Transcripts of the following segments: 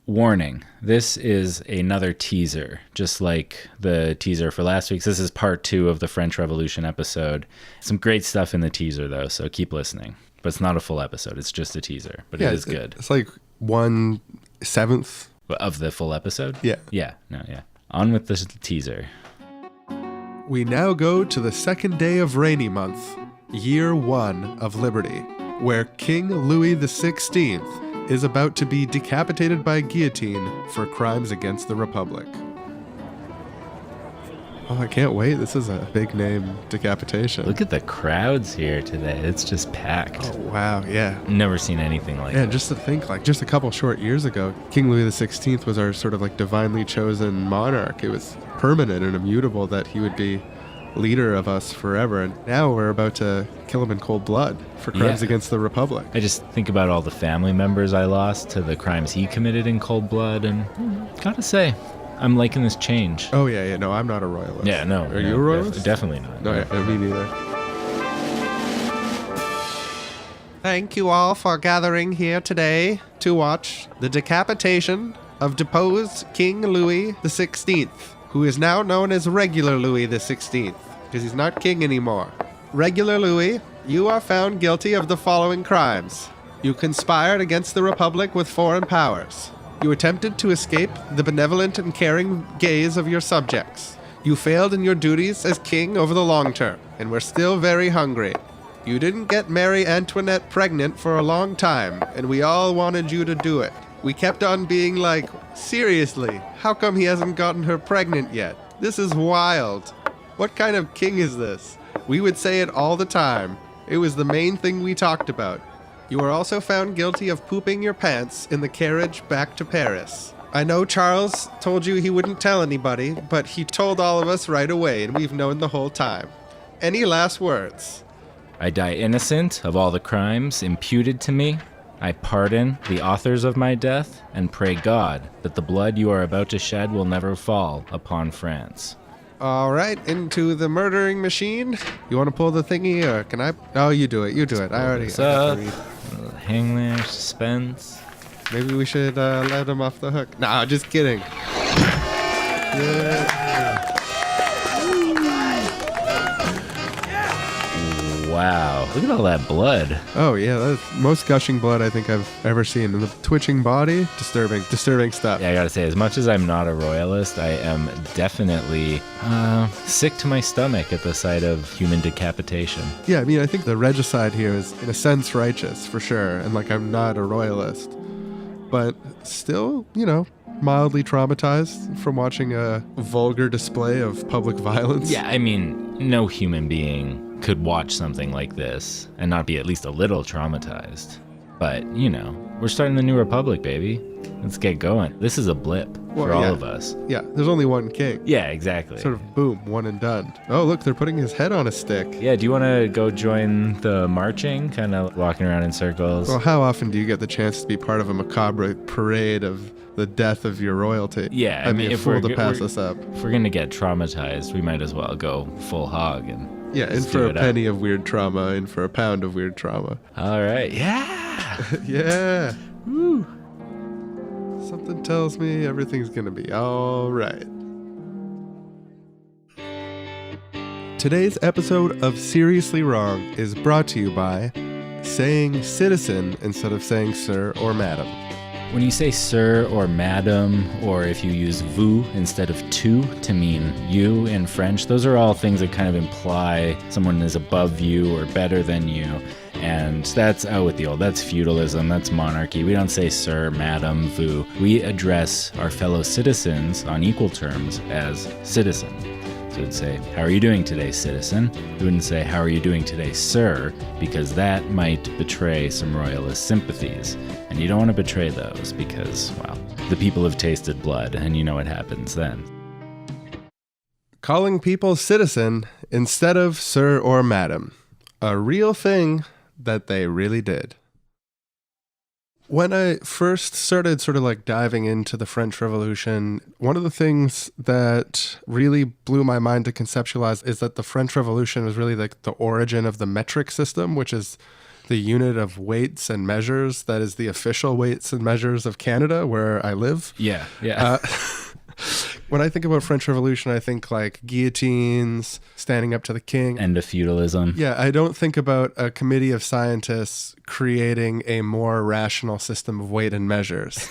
Warning, this is another teaser, just like the teaser for last week's. This is part 2 of the French Revolution episode. Some great stuff in the teaser, though, so keep listening. But it's not a full episode. It's just a teaser, but it is good. It's like 1/7 of the full episode? Yeah. Yeah. On with the teaser. We now go to the second day of Rainy-month, year 1 of Liberty, where King Louis XVI is about to be decapitated by guillotine for crimes against the Republic. Oh, I can't wait. This is a big name decapitation. Look at the crowds here today. It's just packed. Oh, wow. Yeah. Never seen anything like that. Yeah, just to think, like, just a couple short years ago, King Louis XVI was our sort of like divinely chosen monarch. It was permanent and immutable that he would be leader of us forever, and now we're about to kill him in cold blood for crimes against the Republic. I just think about all the family members I lost to the crimes he committed in cold blood, and gotta say, I'm liking this change. Oh yeah, no, I'm not a royalist. Yeah, no. Are you a royalist? Definitely not. No, me neither. Thank you all for gathering here today to watch the decapitation of deposed King Louis XVI, who is now known as Regular Louis XVI, because he's not king anymore. Regular Louis, you are found guilty of the following crimes. You conspired against the Republic with foreign powers. You attempted to escape the benevolent and caring gaze of your subjects. You failed in your duties as king over the long term, and were still very hungry. You didn't get Mary Antoinette pregnant for a long time, and we all wanted you to do it. We kept on being like, seriously, how come he hasn't gotten her pregnant yet? This is wild. What kind of king is this? We would say it all the time. It was the main thing we talked about. You were also found guilty of pooping your pants in the carriage back to Paris. I know Charles told you he wouldn't tell anybody, but he told all of us right away, and we've known the whole time. Any last words? I die innocent of all the crimes imputed to me. I pardon the authors of my death and pray God that the blood you are about to shed will never fall upon France. All right, into the murdering machine. You want to pull the thingy, or can I? Oh, you do it. You do it. I already. Hang there, suspense. Maybe we should let him off the hook. Nah, just kidding. Yeah. Wow, look at all that blood. Oh yeah, that's the most gushing blood I think I've ever seen. And the twitching body, disturbing stuff. Yeah, I gotta say, as much as I'm not a royalist, I am definitely sick to my stomach at the sight of human decapitation. Yeah, I mean, I think the regicide here is in a sense righteous, for sure. And like, I'm not a royalist, but still, mildly traumatized from watching a vulgar display of public violence. Yeah, I mean, no human being could watch something like this and not be at least a little traumatized. But, we're starting the new republic, baby. Let's get going. This is a blip for all of us. Yeah, there's only one king. Yeah, exactly. Sort of boom, one and done. Oh, look, they're putting his head on a stick. Yeah, do you want to go join the marching, kind of walking around in circles? Well, how often do you get the chance to be part of a macabre parade of the death of your royalty? Yeah, I mean, if we're to pass us up. If we're going to get traumatized, we might as well go full hog and in for a penny of weird trauma, in for a pound of weird trauma. All right, yeah. Yeah. Woo. Something tells me everything's going to be all right. Today's episode of Seriously Wrong is brought to you by saying citizen instead of saying sir or madam. When you say sir or madam, or if you use vous instead of tu to mean you in French, those are all things that kind of imply someone is above you or better than you. And that's out with the old. That's feudalism. That's monarchy. We don't say sir, madam, vous. We address our fellow citizens on equal terms as citizen. So we'd say, how are you doing today, citizen? We wouldn't say, how are you doing today, sir? Because that might betray some royalist sympathies. And you don't want to betray those because, well, the people have tasted blood, and you know what happens then. Calling people citizen instead of sir or madam. A real thing that they really did. When I first started sort of like diving into the French Revolution, one of the things that really blew my mind to conceptualize is that the French Revolution was really like the origin of the metric system, which is the unit of weights and measures that is the official weights and measures of Canada, where I live. Yeah, yeah. When I think about French Revolution, I think like guillotines, standing up to the king. End of feudalism. Yeah, I don't think about a committee of scientists creating a more rational system of weight and measures.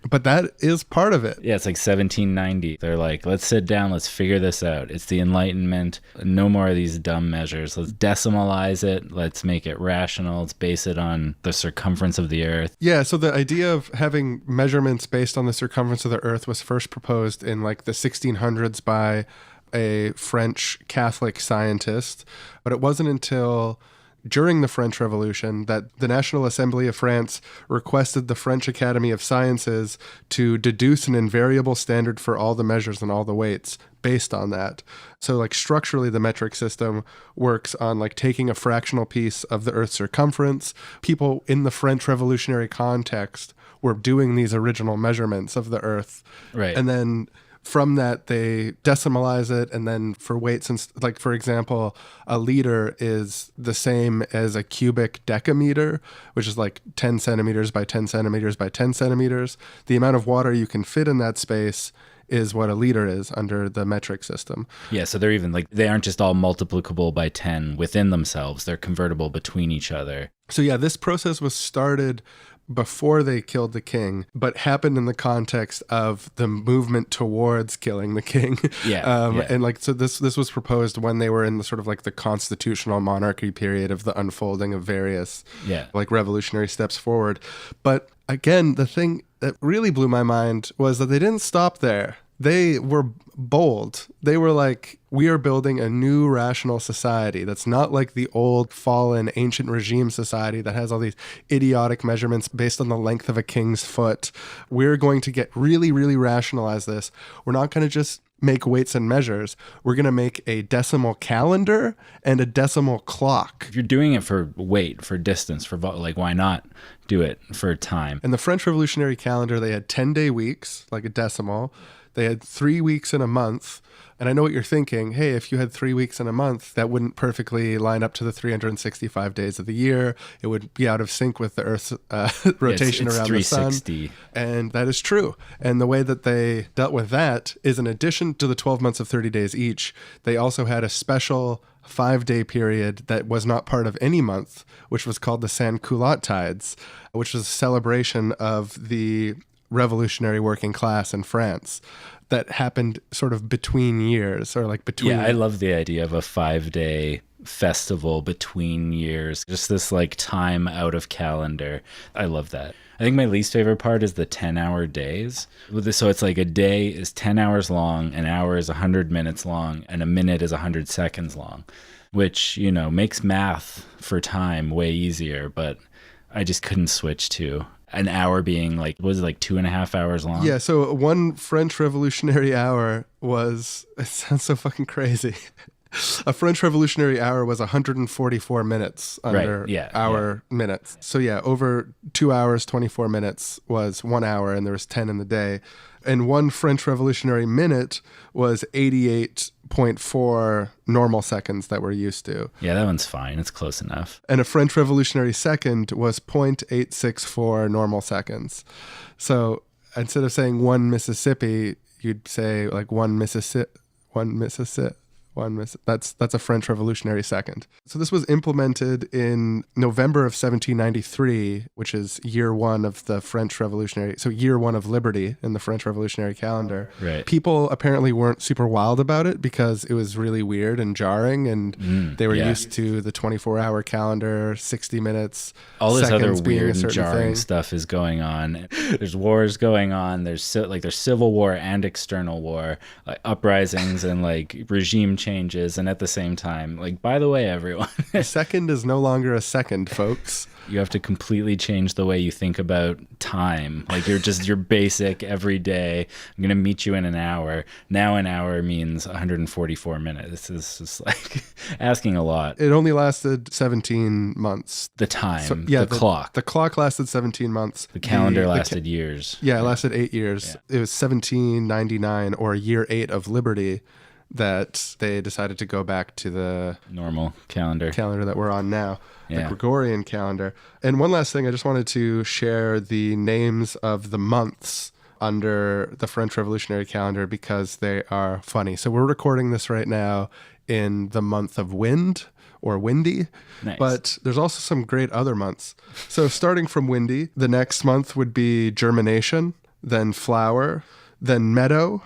But that is part of it. Yeah, it's like 1790. They're like, let's sit down, let's figure this out. It's the Enlightenment. No more of these dumb measures. Let's decimalize it. Let's make it rational. Let's base it on the circumference of the earth. Yeah, so the idea of having measurements based on the circumference of the earth was first proposed in like the 1600s by a French Catholic scientist. But it wasn't until during the French Revolution that the National Assembly of France requested the French Academy of Sciences to deduce an invariable standard for all the measures and all the weights based on that. So like structurally, the metric system works on like taking a fractional piece of the Earth's circumference. People in the French Revolutionary context were doing these original measurements of the Earth. Right. And then from that, they decimalize it, and then for weights, and like, for example, a liter is the same as a cubic decameter, which is like 10 centimeters by 10 centimeters by 10 centimeters. The amount of water you can fit in that space is what a liter is under the metric system. Yeah, so they're even like, they aren't just all multiplicable by 10 within themselves. They're convertible between each other. So yeah, this process was started before they killed the king, but happened in the context of the movement towards killing the king. Yeah, yeah. And like, so this was proposed when they were in the sort of like the constitutional monarchy period of the unfolding of various like revolutionary steps forward. But again, the thing that really blew my mind was that they didn't stop there. They were bold. They were like, we are building a new rational society that's not like the old fallen ancient regime society that has all these idiotic measurements based on the length of a king's foot. We're going to get really, really rationalize this. We're not going to just make weights and measures. We're going to make a decimal calendar and a decimal clock. If you're doing it for weight, for distance, for like, why not do it for time? In the French Revolutionary calendar, they had 10-day weeks, like a decimal. They had 3 weeks in a month. And I know what you're thinking. Hey, if you had 3 weeks in a month, that wouldn't perfectly line up to the 365 days of the year. It would be out of sync with the Earth's rotation it's around the sun. 360. And that is true. And the way that they dealt with that is, in addition to the 12 months of 30 days each, they also had a special 5-day period that was not part of any month, which was called the Culotte Tides, which was a celebration of the revolutionary working class in France that happened sort of between years, or like between. Yeah, I love the idea of a 5-day festival between years, just this like time out of calendar. I love that. I think my least favorite part is the 10-hour days. So it's like a day is 10 hours long, an hour is 100 minutes long, and a minute is 100 seconds long, which, you know, makes math for time way easier, but I just couldn't switch to an hour being like, was it like 2.5 hours long? Yeah, so one French Revolutionary hour was, it sounds so fucking crazy. A French Revolutionary hour was 144 minutes under our minutes. So yeah, over 2 hours, 24 minutes was 1 hour, and there was 10 in the day. And one French Revolutionary minute was 88.4 normal seconds that we're used to. Yeah, that one's fine. It's close enough. And a French Revolutionary second was 0.864 normal seconds. So instead of saying one Mississippi, you'd say like one Mississippi. That's a French Revolutionary second. So this was implemented in November of 1793, which is year one of the French Revolutionary. So year one of liberty in the French Revolutionary calendar. Right. People apparently weren't super wild about it because it was really weird and jarring, and they were used to the 24-hour calendar, 60 minutes. All this other weird and jarring thing. Stuff is going on. There's wars going on. There's civil war and external war, like uprisings and like regime changes, and at the same time, like, by the way, everyone, a second is no longer a second, folks. You have to completely change the way you think about time. Like, you're just your basic every day. I'm gonna meet you in an hour. Now an hour means 144 minutes. This is just like asking a lot. It only lasted 17 months. The time, so, the clock. The clock lasted 17 months. The calendar lasted years. Yeah, it lasted 8 years. Yeah. It was 1799, or year 8 of liberty, that they decided to go back to the Normal calendar. calendar that we're on now, the Yeah. Gregorian calendar. And one last thing, I just wanted to share the names of the months under the French Revolutionary calendar because they are funny. So we're recording this right now in the month of wind or windy, Nice. but there's also some great other months. So starting from windy, the next month would be germination, then flower, then meadow,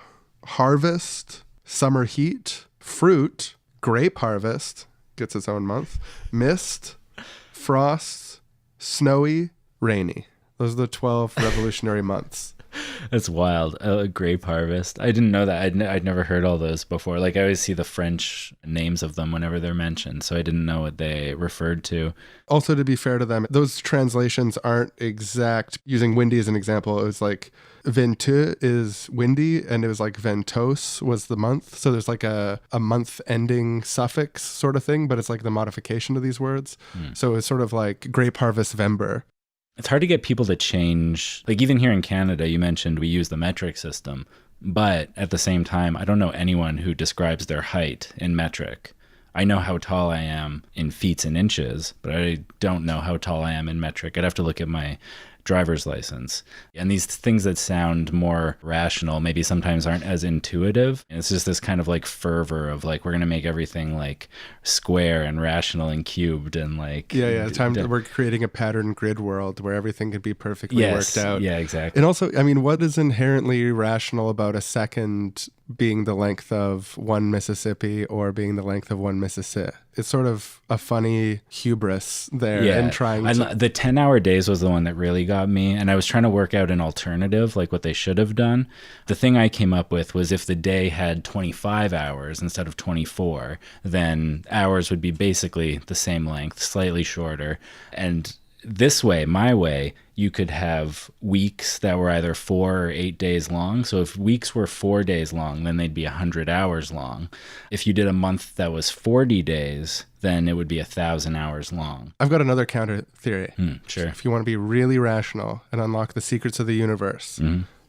harvest, summer heat, fruit, grape harvest, gets its own month, mist, frost, snowy, rainy. Those are the 12 revolutionary months. That's wild. Grape harvest. I didn't know that. I'd never heard all those before. Like I always see the French names of them whenever they're mentioned, so I didn't know what they referred to. Also, to be fair to them, those translations aren't exact. Using windy as an example, it was like venteux is windy, and it was like ventos was the month. So there's like a month ending suffix sort of thing, but it's like the modification of these words. So it's sort of like grape harvest vember. It's hard to get people to change. Like even here in Canada, you mentioned we use the metric system, but at the same time, I don't know anyone who describes their height in metric. I know how tall I am in feet and inches, but I don't know how tall I am in metric. I'd have to look at my driver's license. And these things that sound more rational maybe sometimes aren't as intuitive. And it's just this kind of like fervor of like, we're going to make everything like square and rational and cubed and like... Yeah. We're creating a pattern grid world where everything could be perfectly worked out. Yeah, exactly. And also, I mean, what is inherently rational about a second being the length of one Mississippi or being the length of one Mississippi? It's sort of a funny hubris there in trying to... The 10-hour days was the one that really got me, and I was trying to work out an alternative, like what they should have done. The thing I came up with was if the day had 25 hours instead of 24, then hours would be basically the same length, slightly shorter. And this way, my way, you could have weeks that were either 4 or 8 days long. So if weeks were 4 days long, then they'd be 100 hours long. If you did a month that was 40 days, then it would be 1,000 hours long. I've got another counter theory. Sure. If you want to be really rational and unlock the secrets of the universe,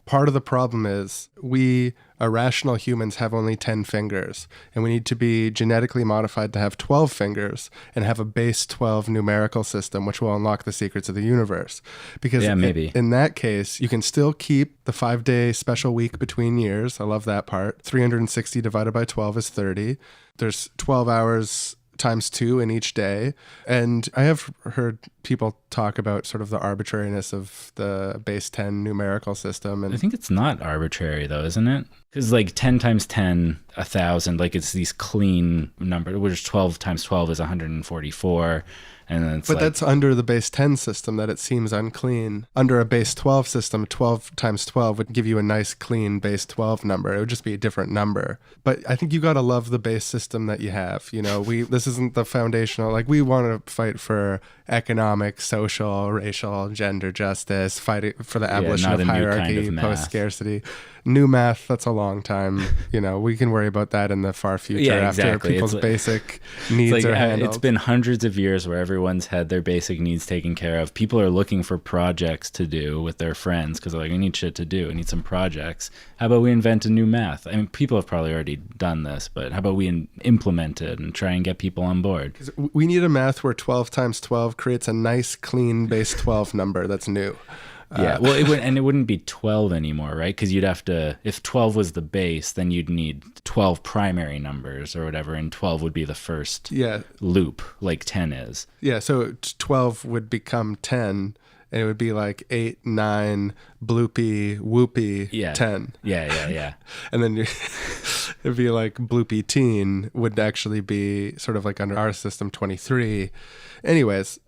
part of the problem is we irrational humans have only 10 fingers, and we need to be genetically modified to have 12 fingers and have a base 12 numerical system, which will unlock the secrets of the universe. Because maybe. In that case, you can still keep the 5-day special week between years. I love that part. 360 divided by 12 is 30. There's 12 hours times 2 in each day. And I have heard people talk about sort of the arbitrariness of the base 10 numerical system. And I think it's not arbitrary though, isn't it? Because like 10 times 10, 1,000, like it's these clean numbers, which 12 times 12 is 144. And then but that's under the base 10 system that it seems unclean. Under a base 12 system, 12 times 12 would give you a nice clean base 12 number. It would just be a different number. But I think you got to love the base system that you have. You know, this isn't the foundational, like we want to fight for economic, social, racial, gender justice, fighting for the abolition of hierarchy, post-scarcity. New math, that's a long time. You know, we can worry about that in the far future after people's basic needs are handled. It's been hundreds of years where everyone's had their basic needs taken care of. People are looking for projects to do with their friends because they're like, I need shit to do. I need some projects. How about we invent a new math? I mean, people have probably already done this, but how about we implement it and try and get people on board? We need a math where 12 times 12 creates a nice, clean base 12 number that's new. Yeah, well, it wouldn't be 12 anymore, right? Because you'd have to, if 12 was the base, then you'd need 12 primary numbers or whatever, and 12 would be the first loop, like 10 is. Yeah, so 12 would become 10, and it would be like 8, 9, bloopy, whoopy, 10. Yeah. And then it'd be like bloopy teen would actually be sort of like under our system 23. Anyways,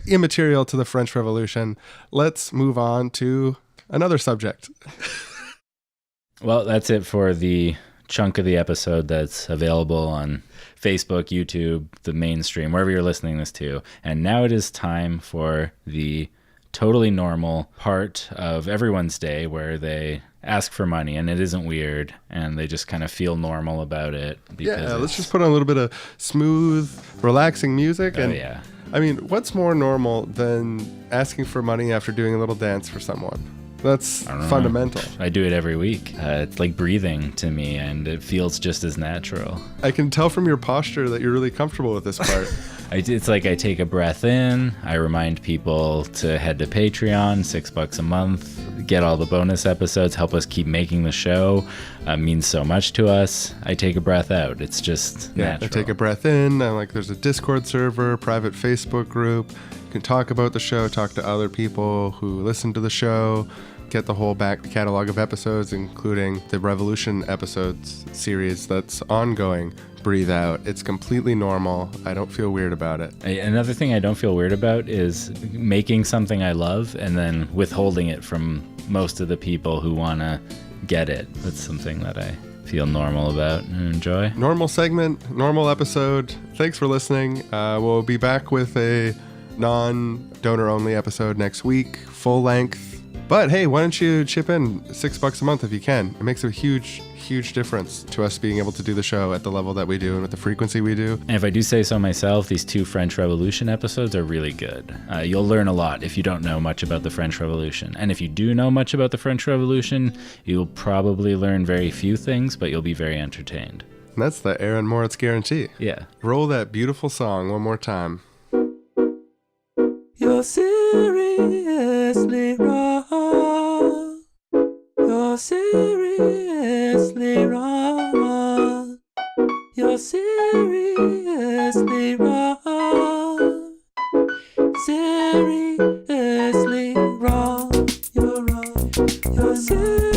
immaterial to the French Revolution. Let's move on to another subject. Well, that's it for the chunk of the episode that's available on Facebook, YouTube, the mainstream, wherever you're listening this to. And now it is time for the totally normal part of everyone's day where they ask for money and it isn't weird and they just kind of feel normal about it. Let's just put on a little bit of smooth, relaxing music. I mean, what's more normal than asking for money after doing a little dance for someone? That's I don't know. fundamental. I do it every week. It's like breathing to me, and it feels just as natural. I can tell from your posture that you're really comfortable with this part. It's like I take a breath in. I remind people to head to Patreon, $6 a month, get all the bonus episodes, help us keep making the show. Means so much to us. I take a breath out. It's just natural. I take a breath in. I'm like, there's a Discord server, private Facebook group. You can talk about the show, talk to other people who listen to the show, get the whole back catalog of episodes, including the Revolution episodes series that's ongoing. Breathe out. It's completely normal. I don't feel weird about it. Another thing I don't feel weird about is making something I love and then withholding it from most of the people who want to get it. That's something that I feel normal about and enjoy. Normal segment, normal episode. Thanks for listening. We'll be back with a non-donor only episode next week, full length. But hey, why don't you chip in $6 a month if you can? It makes a huge difference to us being able to do the show at the level that we do and with the frequency we do. And if I do say so myself, these 2 French Revolution episodes are really good. You'll learn a lot if you don't know much about the French Revolution. And if you do know much about the French Revolution, you'll probably learn very few things, but you'll be very entertained. And that's the Aaron Moritz guarantee. Yeah. Roll that beautiful song one more time. You're seriously wrong. You're seriously wrong. You're seriously wrong. Seriously wrong. You're wrong. You're seriously